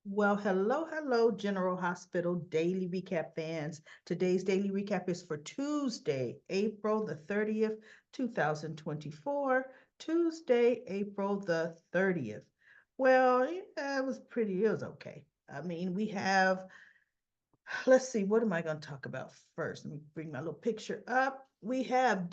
Well, hello, General Hospital Daily Recap fans. Today's daily recap is for Tuesday, April the 30th, 2024. Tuesday, April the 30th. Well, yeah, it was okay. I mean, let's see, what am I going to talk about first? Let me bring my little picture up. We have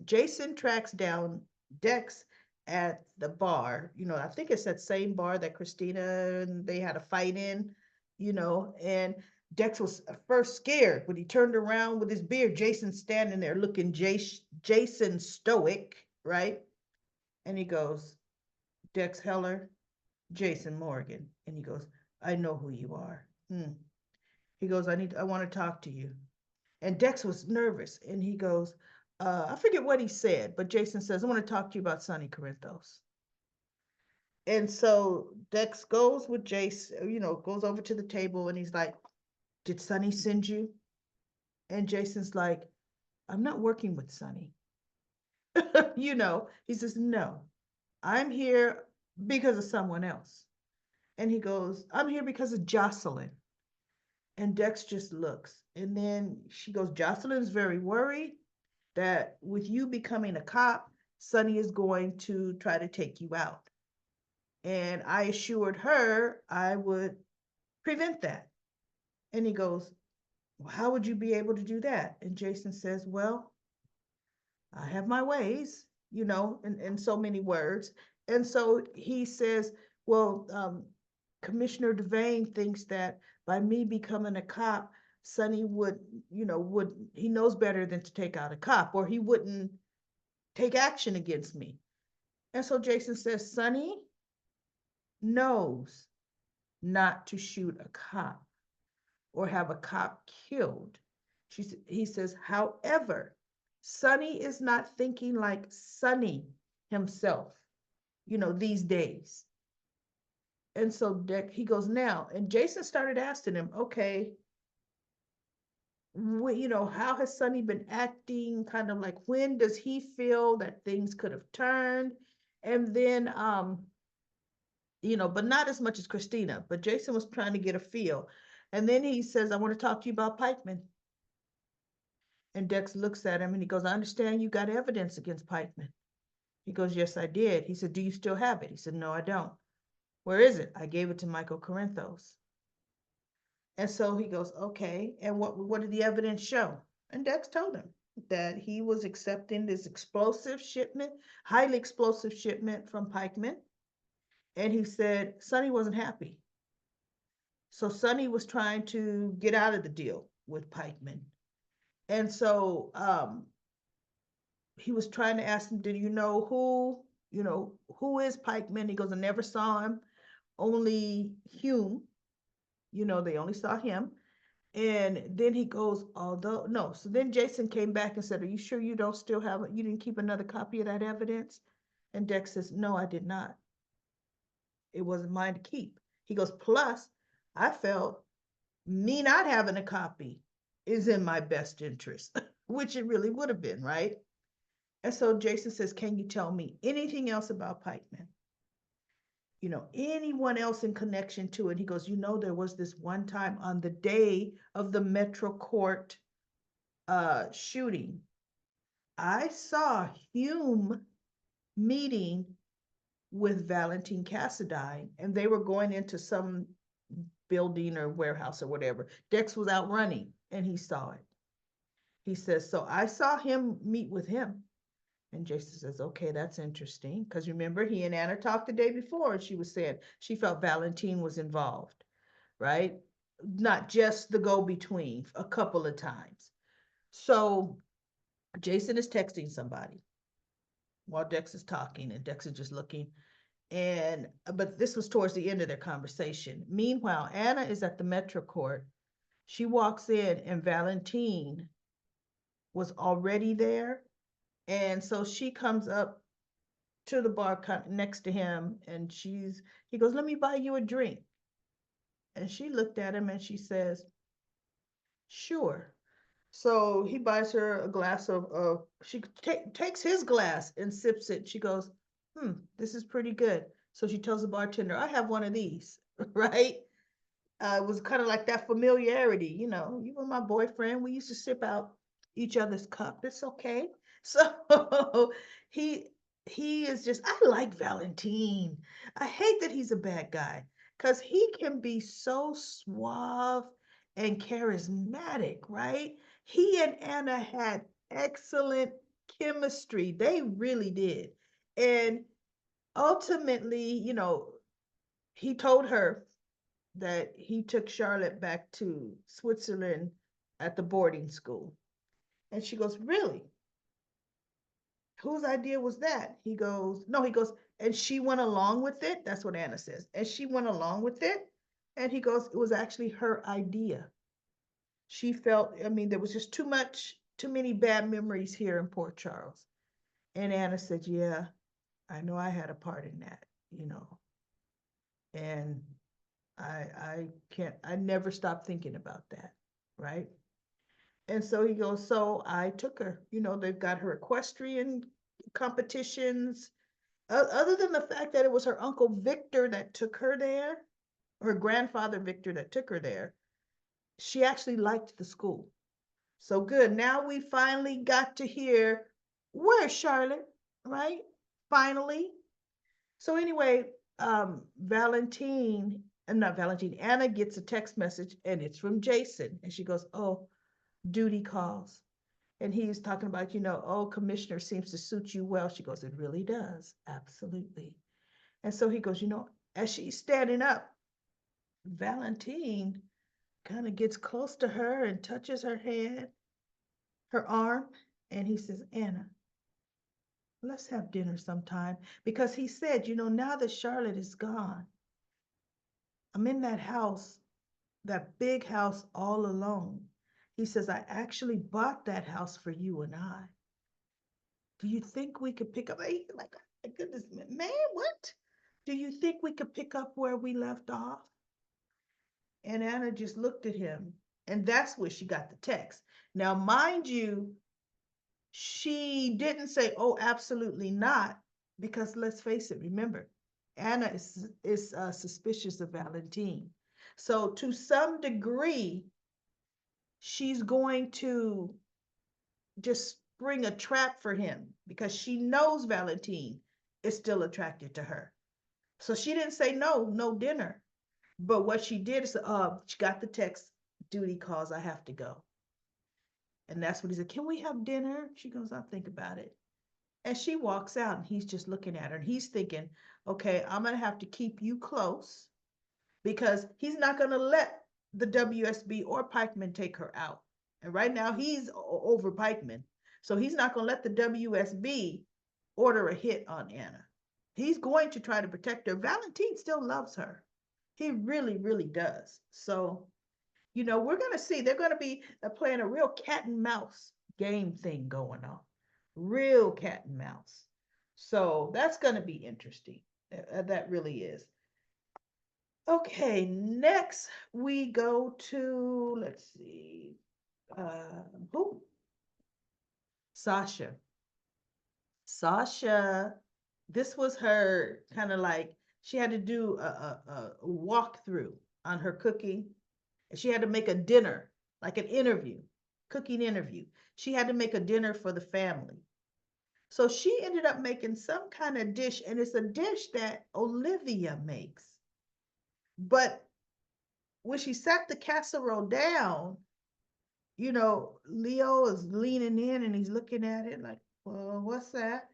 Jason tracks down Dex at the bar. I think it's that same bar that Christina and they had a fight in, and Dex was at first scared, but he turned around with his beard. Jason standing there looking Jason stoic, right? And he goes, Dex Heller, Jason Morgan. And he goes, I know who you are. He goes, I want to talk to you. And Dex was nervous. And he goes, I forget what he said, but Jason says, I want to talk to you about Sonny Corinthos. And so Dex goes with Jason, goes over to the table and he's like, did Sonny send you? And Jason's like, I'm not working with Sonny. He says, no, I'm here because of someone else. And he goes, I'm here because of Jocelyn. And Dex just looks. And then she goes, Jocelyn's very worried that with you becoming a cop, Sonny is going to try to take you out. And I assured her I would prevent that. And he goes, well, how would you be able to do that? And Jason says, well, I have my ways, in so many words. And so he says, well, Commissioner Devane thinks that by me becoming a cop, Sonny he knows better than to take out a cop, or he wouldn't take action against me. And so Jason says, Sonny knows not to shoot a cop or have a cop killed. He says, however, Sonny is not thinking like Sonny himself, these days. And so he goes now, and Jason started asking him, okay, how has Sonny been acting? Kind of like when does he feel that things could have turned? And then, but not as much as Christina. But Jason was trying to get a feel. And then he says, I want to talk to you about Pikeman. And Dex looks at him and he goes, I understand you got evidence against Pikeman. He goes, yes, I did. He said, do you still have it? He said, no, I don't. Where is it? I gave it to Michael Corinthos. And so he goes, okay. And what did the evidence show? And Dex told him that he was accepting this explosive shipment, highly explosive shipment from Pikeman. And he said Sonny wasn't happy. So Sonny was trying to get out of the deal with Pikeman. And so he was trying to ask him, did you know who is Pikeman? He goes, I never saw him, only Hume. They only saw him. And then he goes, although, no. So then Jason came back and said, are you sure you don't still have it? You didn't keep another copy of that evidence? And Dex says, no, I did not. It wasn't mine to keep. He goes, plus, I felt me not having a copy is in my best interest, which it really would have been, right? And so Jason says, can you tell me anything else about Pikeman? Anyone else in connection to it? He goes, there was this one time on the day of the Metro Court shooting. I saw Hume meeting with Valentine Cassadine, and they were going into some building or warehouse or whatever. Dex was out running, and he saw it. He says, so I saw him meet with him. And Jason says, okay, that's interesting. Because remember, he and Anna talked the day before, and she was saying she felt Valentine was involved, right? Not just the go between a couple of times. So Jason is texting somebody while Dex is talking, and Dex is just looking. But this was towards the end of their conversation. Meanwhile, Anna is at the Metro Court. She walks in, and Valentine was already there. And so she comes up to the bar next to him, and he goes, let me buy you a drink. And she looked at him and she says, sure. So he buys her a glass she takes his glass and sips it. She goes, this is pretty good. So she tells the bartender, I have one of these. right? It was kind of like that familiarity, you were my boyfriend. We used to sip out each other's cup. It's okay. So he he is just, I like Valentine. I hate that he's a bad guy because he can be so suave and charismatic, right? He and Anna had excellent chemistry. They really did. And ultimately, he told her that he took Charlotte back to Switzerland at the boarding school. And she goes, really? Whose idea was that? He goes, no, he goes, and she went along with it. That's what Anna says. And she went along with it. And he goes, it was actually her idea. She felt, I mean, there was just too many bad memories here in Port Charles. And Anna said, yeah, I know I had a part in that, you know. And I can't, I never stopped thinking about that, right? And so he goes, so I took her. They've got her equestrian competitions. Other than the fact that it was her uncle Victor that took her there, her grandfather Victor that took her there, she actually liked the school. So good. Now we finally got to hear, where's Charlotte, right? Finally. So anyway, not Valentine, Anna gets a text message and it's from Jason. And she goes, oh, duty calls. And he's talking about, oh, commissioner seems to suit you well. She goes, it really does. Absolutely. And so he goes, as she's standing up, Valentine kind of gets close to her and touches her hand, her arm. And he says, Anna, let's have dinner sometime. Because he said, now that Charlotte is gone, I'm in that house, that big house all alone. He says, I actually bought that house for you and I. Do you think we could pick up? Like, my goodness, man, what? Do you think we could pick up where we left off? And Anna just looked at him, and that's where she got the text. Now, mind you, she didn't say, "Oh, absolutely not," because let's face it. Remember, Anna is suspicious of Valentine, so to some degree, she's going to just bring a trap for him because she knows Valentine is still attracted to her. So she didn't say no, no dinner. But what she did is, she got the text, duty calls, I have to go. And that's what he said. Can we have dinner? She goes, I'll think about it. And she walks out and he's just looking at her and he's thinking, okay, I'm going to have to keep you close because he's not going to let the WSB or Pikeman take her out. And right now he's over Pikeman. So he's not going to let the WSB order a hit on Anna. He's going to try to protect her. Valentine still loves her. He really, really does. So, we're going to see. They're going to be playing a real cat and mouse game thing going on. Real cat and mouse. So that's going to be interesting. That really is. Okay, next we go to, let's see, who? Sasha. Sasha, this was her kind of like, she had to do a walkthrough on her cooking. And she had to make a dinner, like an interview, cooking interview. She had to make a dinner for the family. So she ended up making some kind of dish, and it's a dish that Olivia makes. But when she sat the casserole down, Leo is leaning in and he's looking at it like, well, what's that?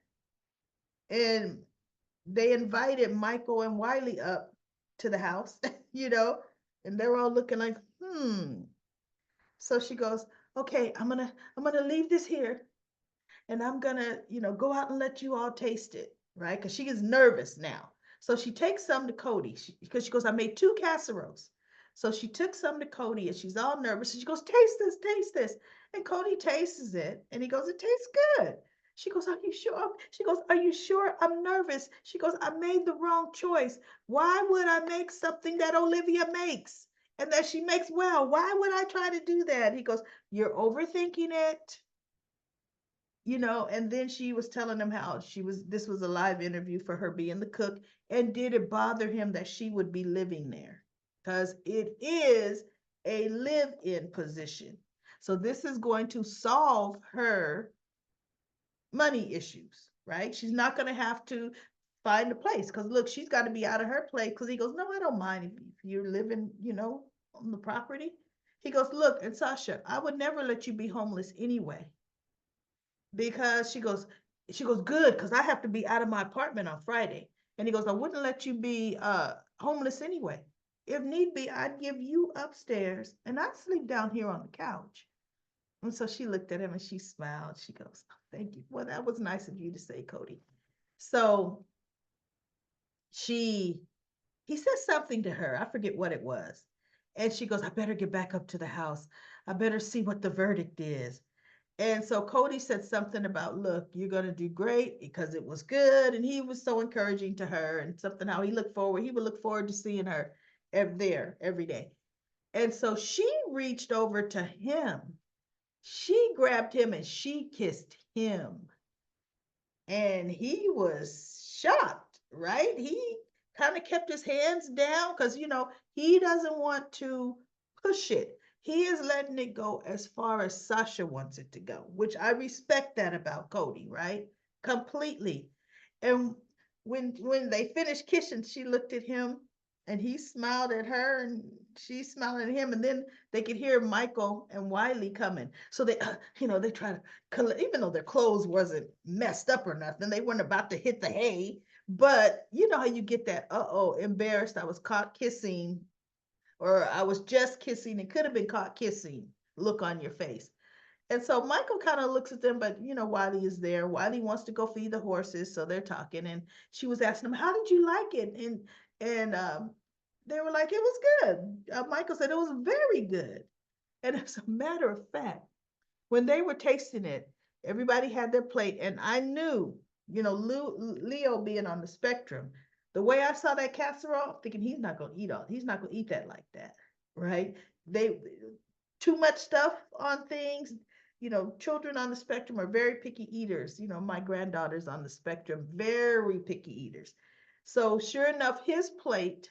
And they invited Michael and Wiley up to the house, and they're all looking like, hmm. So she goes, okay, I'm gonna leave this here and I'm gonna, go out and let you all taste it, right? Because she is nervous now. So she takes some to Cody because she goes, I made 2 casseroles. So she took some to Cody and she's all nervous. And she goes, taste this, taste this. And Cody tastes it and he goes, it tastes good. She goes, are you sure? She goes, are you sure? I'm nervous. She goes, I made the wrong choice. Why would I make something that Olivia makes and that she makes well? Why would I try to do that? He goes, you're overthinking it. And then she was telling him how this was a live interview for her being the cook, and did it bother him that she would be living there? Because it is a live-in position. So this is going to solve her money issues, right? She's not going to have to find a place because look, she's got to be out of her place. Because he goes, no, I don't mind if you're living, on the property. He goes, look, and Sasha, I would never let you be homeless anyway, because she goes, good, because I have to be out of my apartment on Friday. And he goes, I wouldn't let you be homeless anyway. If need be, I'd give you upstairs and I'd sleep down here on the couch. And so she looked at him and she smiled. She goes, oh, thank you. Well, that was nice of you to say, Cody. So she he said something to her. I forget what it was. And she goes, I better get back up to the house. I better see what the verdict is. And so Cody said something about, look, you're going to do great because it was good. And he was so encouraging to her, and something how he would look forward to seeing her there every day. And so she reached over to him. She grabbed him and she kissed him. And he was shocked, right? He kind of kept his hands down because, he doesn't want to push it. He is letting it go as far as Sasha wants it to go, which I respect that about Cody, right? Completely. And when they finished kissing, she looked at him and he smiled at her and she smiled at him. And then they could hear Michael and Wiley coming. So they try to, even though their clothes wasn't messed up or nothing, they weren't about to hit the hay. But you know how you get that, embarrassed, I was caught kissing, or I was just kissing, it could have been caught kissing look on your face. And so Michael kind of looks at them, but Wiley is there. Wiley wants to go feed the horses, so they're talking. And she was asking him, "How did you like it?" And they were like, "It was good." Michael said, "It was very good." And as a matter of fact, when they were tasting it, everybody had their plate, and I knew, Leo being on the spectrum, the way I saw that casserole, thinking he's not gonna eat that like that, right? They Too much stuff on things. Children on the spectrum are very picky eaters. My granddaughter's on the spectrum, very picky eaters. So sure enough, his plate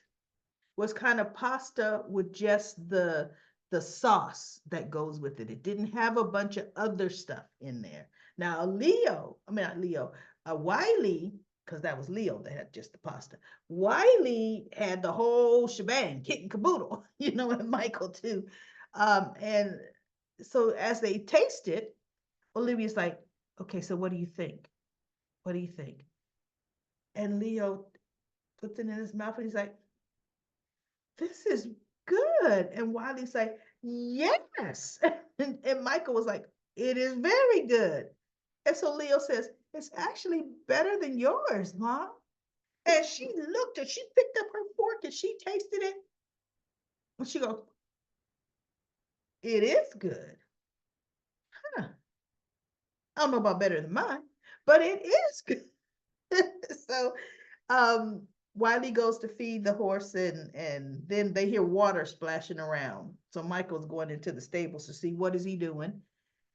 was kind of pasta with just the sauce that goes with it. It didn't have a bunch of other stuff in there. Now not Leo, Wiley, because that was Leo that had just the pasta. Wiley had the whole shebang, kit and caboodle, and Michael too. And so as they taste it, Olivia's like, okay, so what do you think? What do you think? And Leo puts it in his mouth and he's like, this is good. And Wiley's like, yes. And Michael was like, it is very good. And so Leo says, it's actually better than yours, Mom. And she looked and she picked up her fork and she tasted it. And she goes, it is good. Huh. I don't know about better than mine, but it is good. So um Wiley goes to feed the horse, and then they hear water splashing around. So Michael's going into the stables to see what is he doing.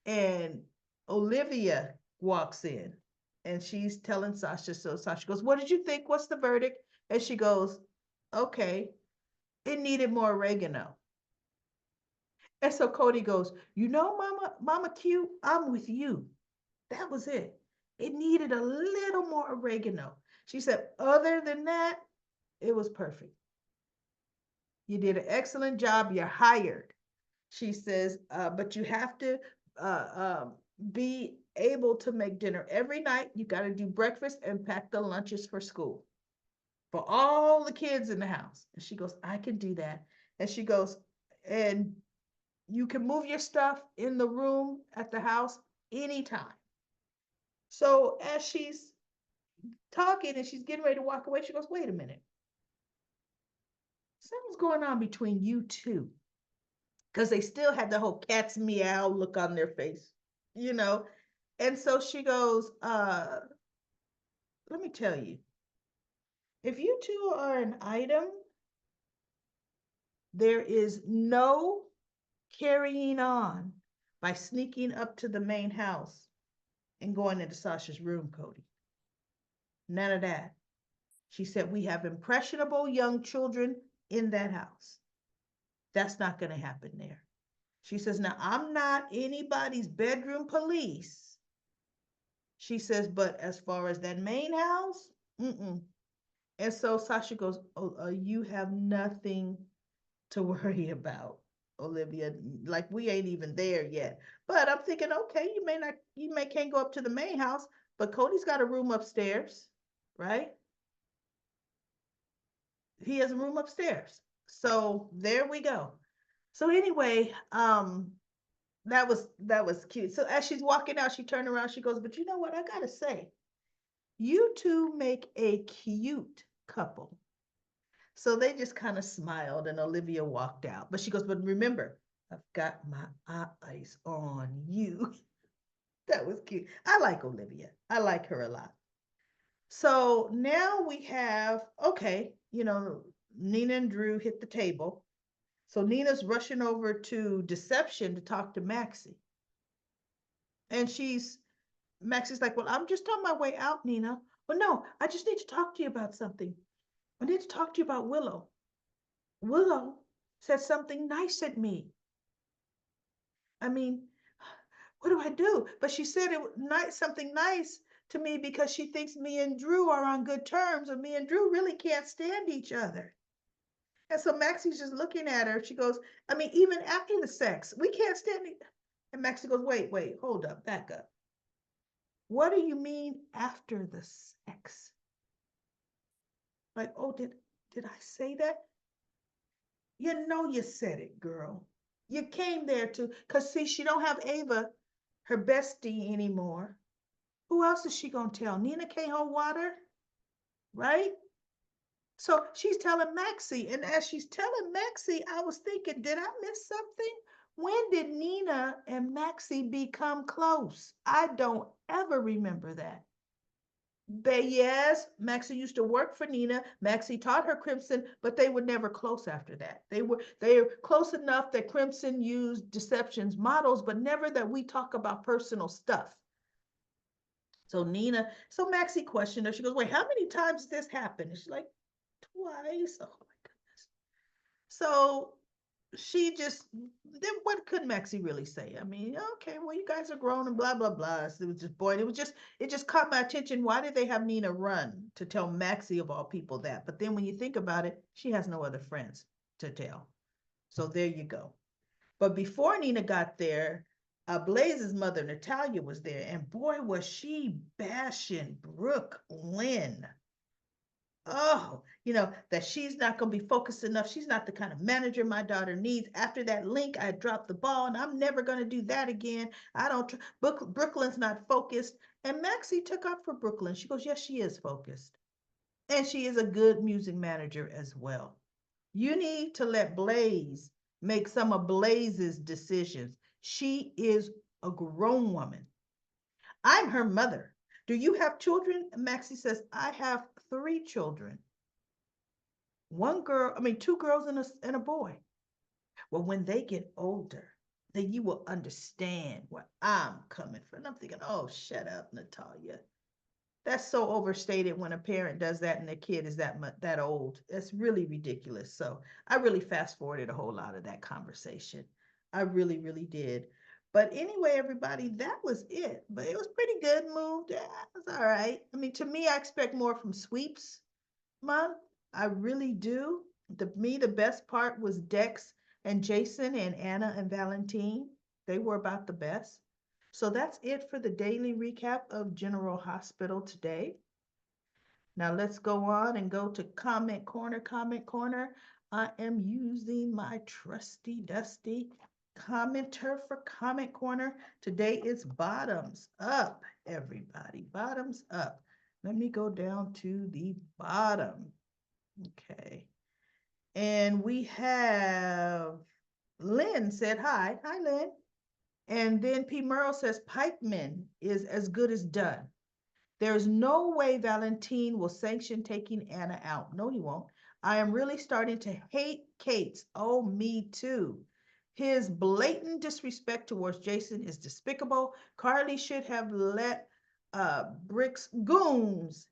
And Olivia walks in and she's telling Sasha. So Sasha goes, what did you think? What's the verdict? And she goes, okay, it needed more oregano. And so Cody goes, Mama Q, I'm with you. That was it. It needed a little more oregano. She said, other than that, it was perfect. You did an excellent job. You're hired. She says, but you have to be able to make dinner every night. You got to do breakfast and pack the lunches for school for all the kids in the house. And she goes, I can do that. And she goes, and you can move your stuff in the room at the house anytime. So as she's talking and she's getting ready to walk away, she goes, wait a minute. Something's going on between you two. Because they still had the whole cat's meow look on their face, you know. And so she goes, let me tell you, if you two are an item, there is no carrying on by sneaking up to the main house and going into Sasha's room, Cody. None of that. She said, we have impressionable young children in that house. That's not going to happen there. She says, now I'm not anybody's bedroom police. She says, but as far as that main house, mm-mm. And so Sasha goes, oh, you have nothing to worry about, Olivia. Like we ain't even there yet. But I'm thinking, okay, you may can't go up to the main house, but Cody's got a room upstairs, right? He has a room upstairs. So there we go. So anyway, that was cute. So as she's walking out, she turned around, she goes, but you know what? I gotta say, you two make a cute couple. So they just kind of smiled and Olivia walked out. But she goes, but remember, I've got my eyes on you. That was cute. I like Olivia. I like her a lot. So now we have, okay, Nina and Drew hit the table. So Nina's rushing over to Deception to talk to Maxie. And Maxie's like, well, I'm just on my way out, Nina. Well, no, I just need to talk to you about something. I need to talk to you about Willow. Willow said something nice at me. I mean, what do I do? But she said something nice to me because she thinks me and Drew are on good terms, and me and Drew really can't stand each other. And so Maxie's just looking at her. She goes, I mean, even after the sex, we can't stand it. And Maxie goes, wait, hold up, back up. What do you mean after the sex? Like, oh, did I say that? You know you said it, girl. You came there to, because see, she don't have Ava, her bestie, anymore. Who else is she gonna tell? Nina can't hold water, right? So she's telling Maxie, and as she's telling Maxie, I was thinking, did I miss something? When did Nina and Maxie become close? I don't ever remember that. But yes, Maxie used to work for Nina. Maxie taught her Crimson, but they were never close after that. They were close enough that Crimson used Deception's models, but never that we talk about personal stuff. So Maxie questioned her. She goes, wait, how many times did this happen? And she's like, twice. Oh my goodness. So she just, then what could Maxie really say? I mean, okay, well, you guys are grown and blah blah blah. So it was just boy, it just caught my attention. Why did they have Nina run to tell Maxie of all people that? But then when you think about it, she has no other friends to tell. So there you go. But before Nina got there, Blaze's mother, Natalia, was there, and boy, was she bashing Brooke Lynn. Oh, that she's not going to be focused enough. She's not the kind of manager my daughter needs. After that link, I dropped the ball and I'm never going to do that again. I don't, Brooklyn's not focused. And Maxie took up for Brooklyn. She goes, yes, she is focused. And she is a good music manager as well. You need to let Blaze make some of Blaze's decisions. She is a grown woman. I'm her mother. Do you have children? Maxie says, I have 3 children. Two girls and a boy. Well, when they get older, then you will understand where I'm coming from. And I'm thinking, oh, shut up, Natalia. That's so overstated when a parent does that and their kid is that old. That's really ridiculous. So I really fast forwarded a whole lot of that conversation. I really, really did. But anyway, everybody, that was it. But it was pretty good. Moved. Yeah, it was all right. I mean, to me, I expect more from Sweeps Month. I really do. The best part was Dex and Jason and Anna and Valentine. They were about the best. So that's it for the daily recap of General Hospital today. Now let's go on and go to comment corner, comment corner. I am using my trusty dusty commenter for comment corner. Today is bottoms up, everybody, bottoms up. Let me go down to the bottom. Okay. And we have Lynn said hi. Hi, Lynn. And then P. Merle says Pikeman is as good as done. There's no way Valentine will sanction taking Anna out. No, he won't. I am really starting to hate Kate's. Oh, me too. His blatant disrespect towards Jason is despicable. Carly should have let Brick's goons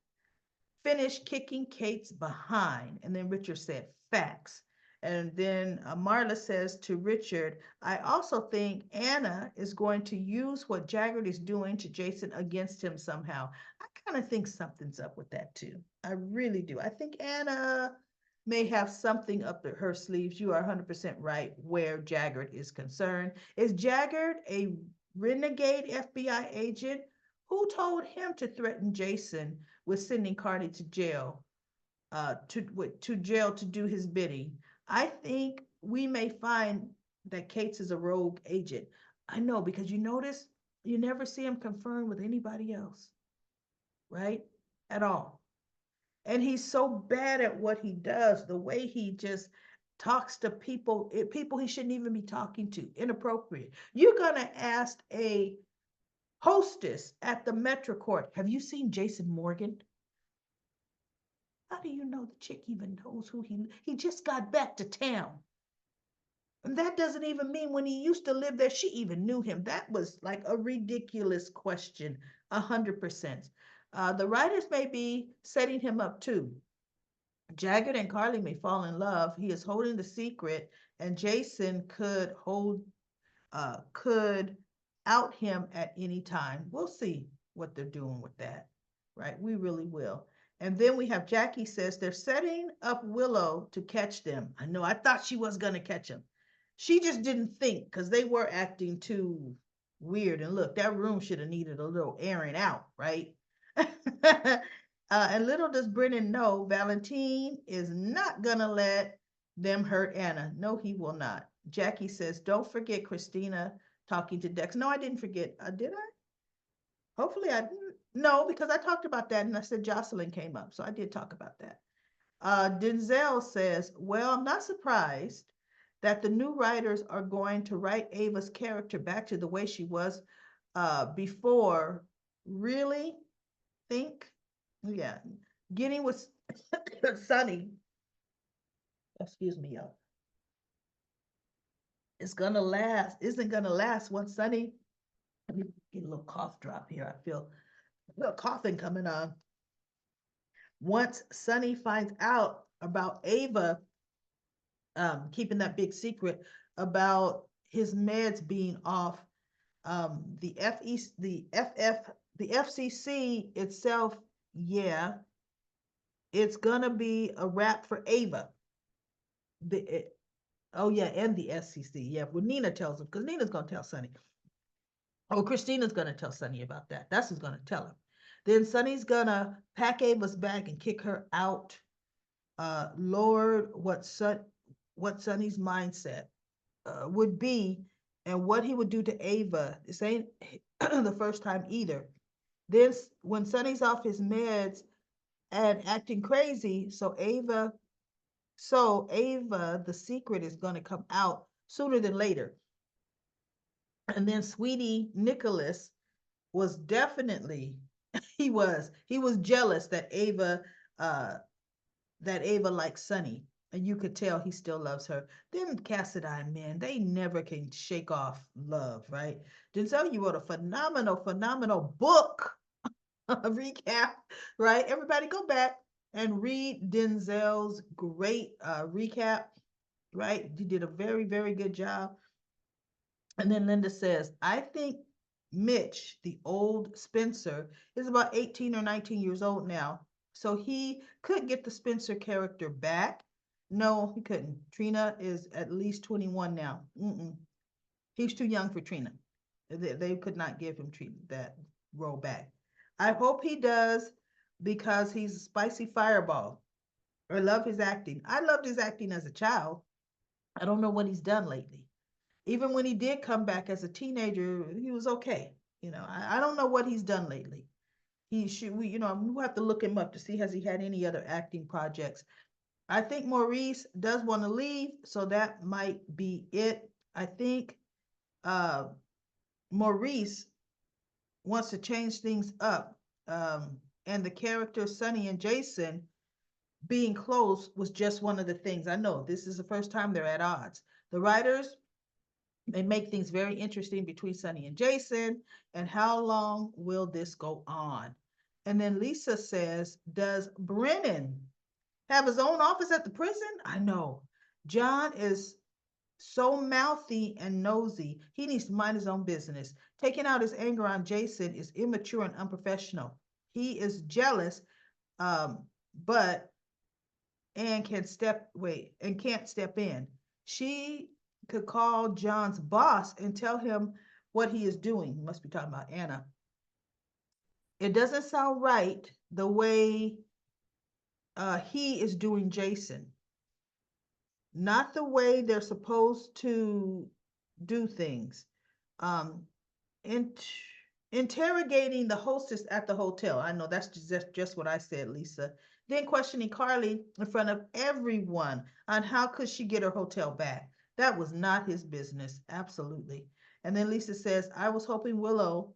finished kicking Kate's behind. And then Richard said, facts. And then Marla says to Richard, I also think Anna is going to use what Jagged is doing to Jason against him somehow. I kind of think something's up with that too. I really do. I think Anna may have something up her sleeves. You are 100% right where Jagged is concerned. Is Jagged a renegade FBI agent? Who told him to threaten Jason with sending Cardi to jail, to jail to do his bidding? I think we may find that Cates is a rogue agent. I know, because you notice you never see him confirmed with anybody else, right? At all. And he's so bad at what he does, the way he just talks to people, people he shouldn't even be talking to, inappropriate. You're gonna ask a hostess at the Metro Court, have you seen Jason Morgan? How do you know the chick even knows who he just got back to town? And that doesn't even mean when he used to live there, she even knew him. That was like a ridiculous question, 100%. The writers may be setting him up too. Jagged and Carly may fall in love. He is holding the secret, and Jason could out him at any time. We'll see what they're doing with that, right? We really will. And then we have Jackie says they're setting up Willow to catch them. I know, I thought she was going to catch him. She just didn't think, because they were acting too weird. And look, that room should have needed a little airing out, right? And little does Brennan know, Valentine is not going to let them hurt Anna. No, he will not. Jackie says, don't forget Christina talking to Dex. No, I didn't forget. Did I? Hopefully I didn't. No, because I talked about that and I said Jocelyn came up. So I did talk about that. Denzel says, well, I'm not surprised that the new writers are going to write Ava's character back to the way she was before. Really think? Yeah. Getting with Sunny. Excuse me, y'all. It's gonna last, isn't gonna last once Sunny. Let me get a little cough drop here. I feel a little coughing coming on. Once Sunny finds out about Ava keeping that big secret about his meds being off, the FCC itself, yeah, it's gonna be a wrap for Ava. Oh yeah, and the SCC, yeah. Well, Nina tells him, because Nina's gonna tell Sunny. Oh, Christina's gonna tell Sunny about that. That's who's gonna tell him. Then Sunny's gonna pack Ava's bag and kick her out. Lord, what Sunny's mindset would be, and what he would do to Ava. This ain't the first time either. Then when Sunny's off his meds and acting crazy, so Ava, the secret is gonna come out sooner than later. And then Sweetie Nicholas was definitely he was jealous that Ava likes Sunny, and you could tell he still loves her. Them Cassadine men, they never can shake off love, right? Denzel, you wrote a phenomenal book, a recap, right? Everybody go back and read Denzel's great recap, right? You did a very good job. And then Linda says, I think Mitch, the old Spencer, is about 18 or 19 years old now. So he could get the Spencer character back. No, he couldn't. Trina is at least 21 now. He's too young for Trina. They could not give him that role back. I hope he does, because he's a spicy fireball. I love his acting. I loved his acting as a child. I don't know what he's done lately. Even when he did come back as a teenager, he was okay. I don't know what he's done lately. We have to look him up to see, has he had any other acting projects. I think Maurice does want to leave, so that might be it. I think Maurice wants to change things up. And the character Sunny and Jason being close was just one of the things. I know this is the first time they're at odds. The writers They make things very interesting between Sonny and Jason. And how long will this go on? And then Lisa says, does Brennan have his own office at the prison? I know. John is so mouthy and nosy. He needs to mind his own business. Taking out his anger on Jason is immature and unprofessional. He is jealous, but and can't step in. She could call John's boss and tell him what he is doing. He must be talking about Anna. It doesn't sound right the way he is doing Jason, not the way they're supposed to do things. Um, in, Interrogating the hostess at the hotel. I know that's just what I said, Lisa. Then questioning Carly in front of everyone on how could she get her hotel back. That was not his business. Absolutely. And then Lisa says, I was hoping Willow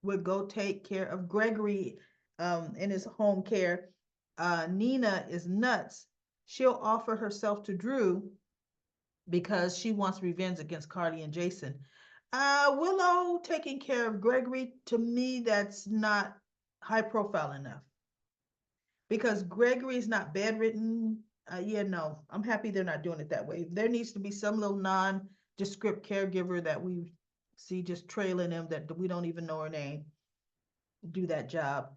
would go take care of Gregory in his home care. Nina is nuts. She'll offer herself to Drew because she wants revenge against Carly and Jason. Willow taking care of Gregory, to me, that's not high profile enough because Gregory's not bedridden. Yeah, no, I'm happy they're not doing it that way. There needs to be some little nondescript caregiver that we see just trailing him that we don't even know her name do that job.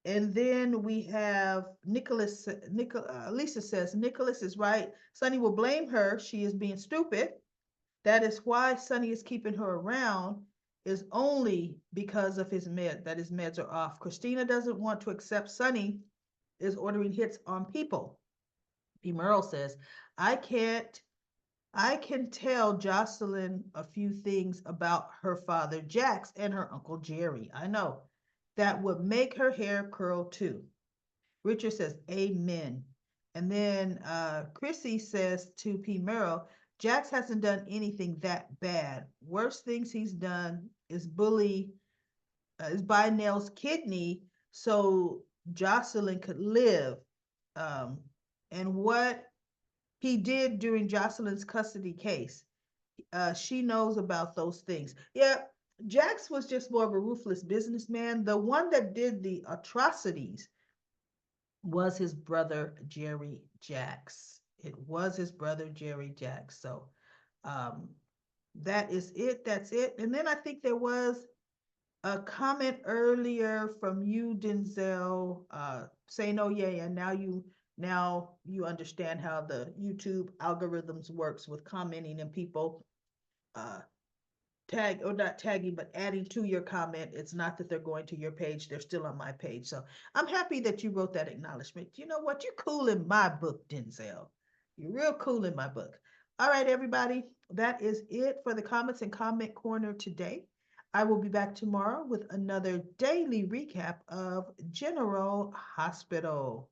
And then we have Lisa says, Nicholas is right. Sonny will blame her. She is being stupid. That is why Sonny is keeping her around, is only because of that his meds are off. Christina doesn't want to accept Sonny is ordering hits on people. P. Merle says, I can't, I can tell Jocelyn a few things about her father, Jax, and her uncle Jerry. I know. That would make her hair curl too. Richard says, Amen. And then Chrissy says to P. Merrill, Jax hasn't done anything that bad. Worst things he's done is buy Nell's kidney so Jocelyn could live. Um, and what he did during Jocelyn's custody case, she knows about those things. Yeah, Jax was just more of a ruthless businessman. The one that did the atrocities was his brother Jerry Jacks. It was his brother Jerry Jacks. So um, that is it. That's it. And then I think there was a comment earlier from you, Denzel, saying, "Oh yeah, and now you understand how the YouTube algorithms works with commenting and people uh, tag or not tagging, but adding to your comment. It's not that they're going to your page, they're still on my page. So I'm happy that you wrote that acknowledgement. You know what? You're cool in my book, Denzel. You're real cool in my book. All right, everybody. That is it for the comments and comment corner today. I will be back tomorrow with another daily recap of General Hospital.